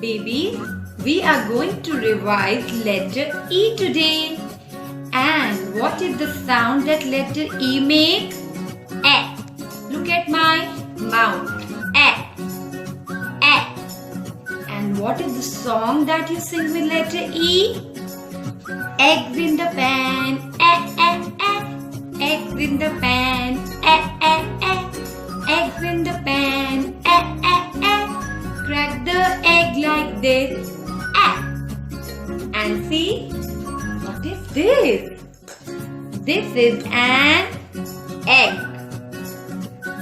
Baby, we are going to revise letter E today. And what is the sound that letter E makes? E. Look at my mouth. E. E. And what is the song that you sing with letter E? Eggs in the pan. E, e, e. Eggs in the pan. E, e, e. Eggs in the pan. E, e, e. Crack the egg like this. And see, what is this? This is an egg.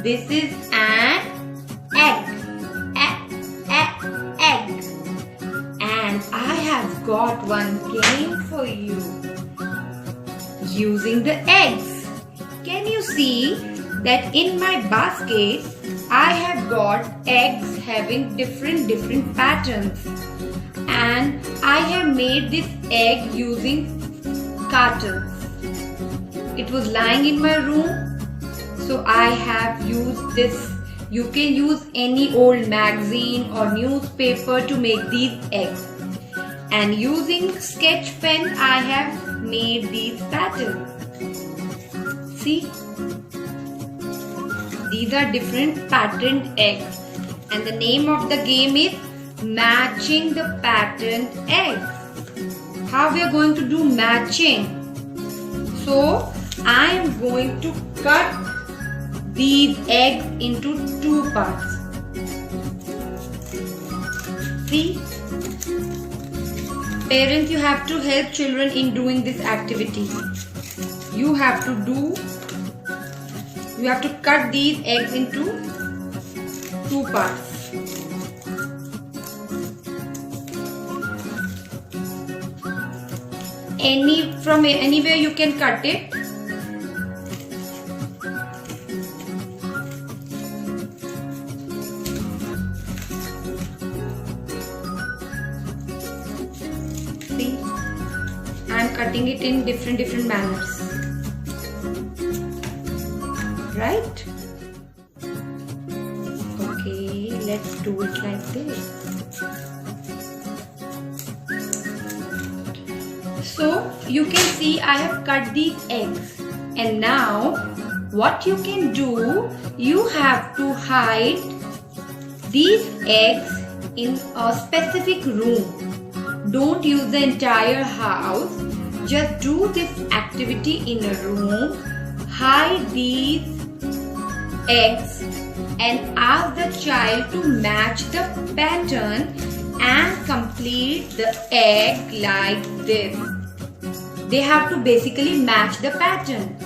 This is an egg. Egg. And I have got one game for you. Using the eggs. Can you see that in my basket I have got eggs having different patterns, and I have made this egg using cartons. It was lying in my room, so I have used this. You can use any old magazine or newspaper to make these eggs, and using sketch pen I have made these patterns. See? These are different patterned eggs, and the name of the game is matching the patterned eggs. How we are going to do matching? So I am going to cut these eggs into two parts. See? Parents, you have to help children in doing this activity. You have to cut these eggs into two parts. From anywhere you can cut it. See, I am cutting it in different manners. Right? Okay, let's do it like this. So you can see I have cut these eggs, and now what you can do, you have to hide these eggs in a specific room. Don't use the entire house. Just do this activity in a room. Hide these eggs and ask the child to match the pattern and complete the egg like this. They have to basically match the pattern.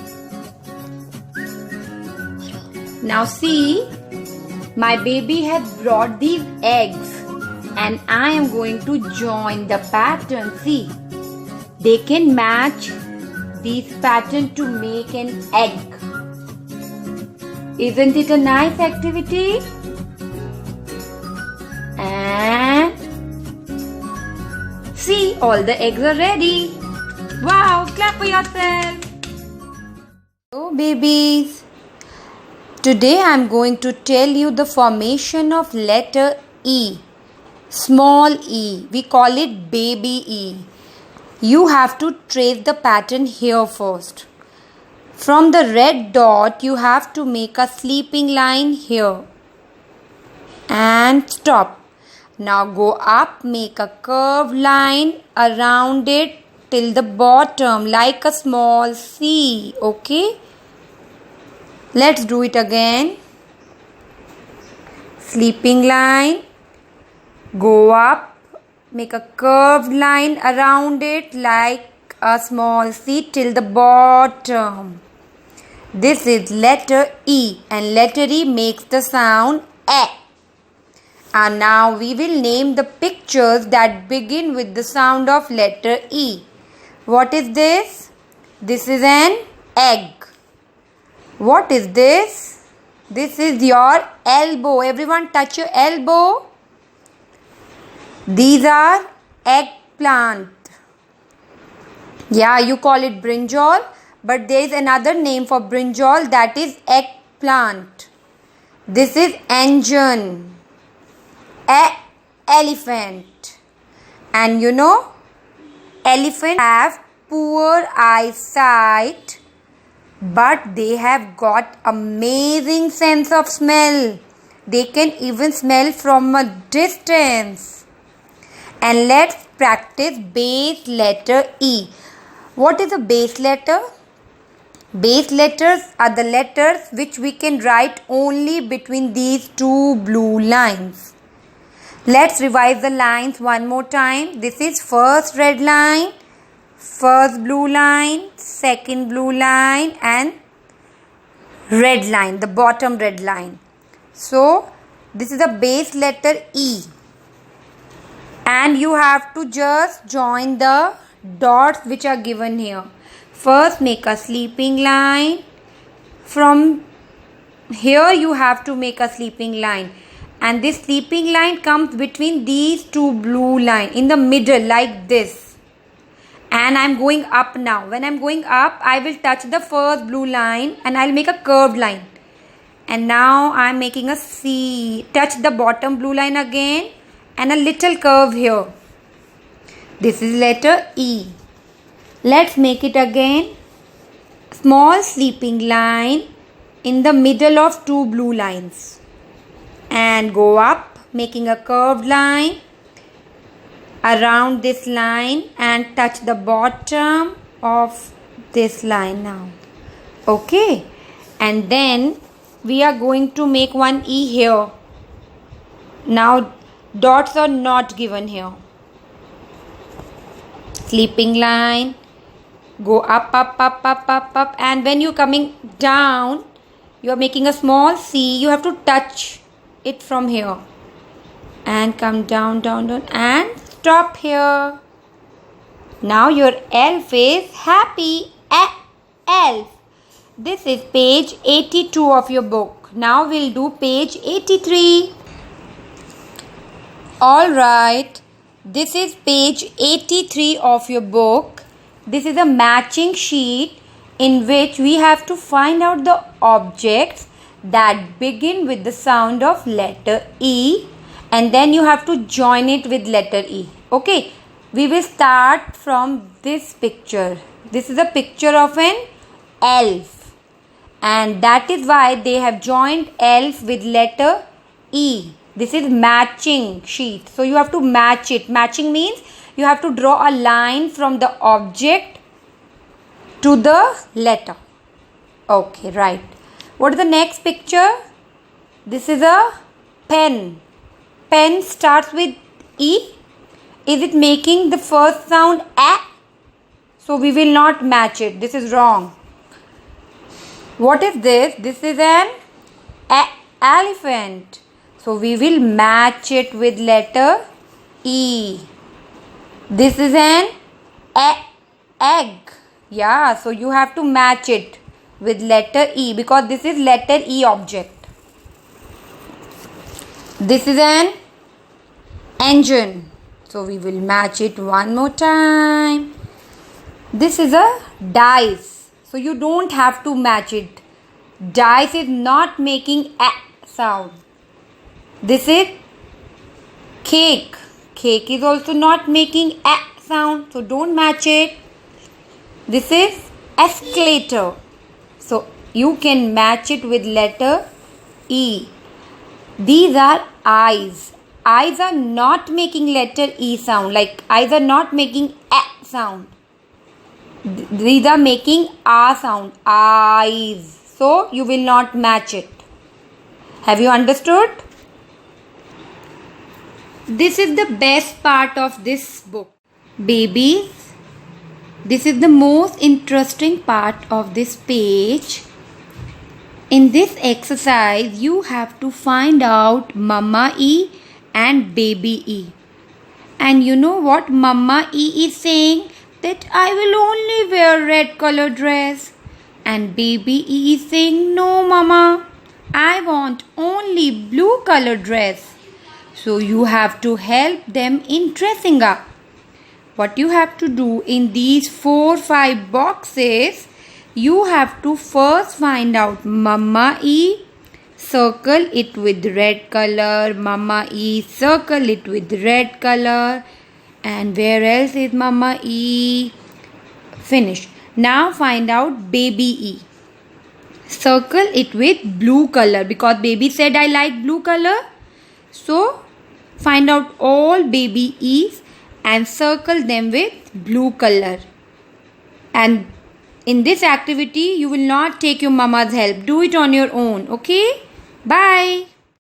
Now see, my baby has brought these eggs, and I am going to join the pattern. See, they can match these patterns to make an egg. Isn't it a nice activity? And see, all the eggs are ready. Wow, clap for yourself. So babies, today I am going to tell you the formation of letter E. Small e. We call it baby E. You have to trace the pattern here first. From the red dot, you have to make a sleeping line here. And stop. Now go up, make a curved line around it till the bottom like a small C. Okay? Let's do it again. Sleeping line. Go up. Make a curved line around it like a small C till the bottom. This is letter E, and letter E makes the sound E. And now we will name the pictures that begin with the sound of letter E. What is this? This is an egg. What is this? This is your elbow. Everyone touch your elbow. These are eggplant. Yeah, you call it brinjal, but there is another name for brinjal, that is eggplant. This is engine. elephant. And you know, elephants have poor eyesight, but they have got amazing sense of smell. They can even smell from a distance. And let's practice base letter E. What is a base letter? Base letters are the letters which we can write only between these two blue lines. Let's revise the lines one more time. This is first red line, first blue line, second blue line, and red line, the bottom red line. So this is the base letter E. And you have to just join the dots which are given here. First make a sleeping line. From here you have to make a sleeping line. And this sleeping line comes between these two blue lines in the middle like this. And I am going up now. When I am going up, I will touch the first blue line and I will make a curved line. And now I am making a C. Touch the bottom blue line again and a little curve here. This is letter E. Let's make it again. Small sleeping line in the middle of two blue lines. And go up, making a curved line around this line and touch the bottom of this line now. Okay. And then we are going to make one E here. Now dots are not given here. Sleeping line. Go up, up, and when you're coming down, you're making a small C. You have to touch it from here and come down, and stop here. Now your elf is happy. Elf. This is page 82 of your book. Now we'll do page 83. Alright, this is page 83 of your book. This is a matching sheet in which we have to find out the objects that begin with the sound of letter E, and then you have to join it with letter E. Okay, we will start from this picture. This is a picture of an elf, and that is why they have joined elf with letter E. This is matching sheet. So you have to match it. Matching means you have to draw a line from the object to the letter. Okay, right. What is the next picture? This is a pen. Pen starts with E. Is it making the first sound A? So we will not match it. This is wrong. What is this? This is an elephant. So we will match it with letter E. This is an egg. Yeah, so you have to match it with letter E because this is letter E object. This is an engine. So we will match it one more time. This is a dice. So you don't have to match it. Dice is not making a sound. This is cake. Cake is also not making a sound. So don't match it. This is escalator. So you can match it with letter E. These are eyes. Eyes are not making letter E sound. Like eyes are not making a sound. These are making A sound. Eyes. So you will not match it. Have you understood? This is the best part of this book. Babies, this is the most interesting part of this page. In this exercise, you have to find out Mama E and Baby E. And you know what Mama E is saying? That I will only wear red color dress. And Baby E is saying, no Mama, I want only blue color dress. So you have to help them in dressing up. What you have to do in these 4-5 boxes, you have to first find out Mama E, Circle it with red color. Mama E. Circle it with red color. And where else is Mama E? Finish. Now find out baby E. Circle it with blue color because baby said I like blue color. So find out all baby E's and circle them with blue color. And in this activity, you will not take your mama's help. Do it on your own. Okay? Bye.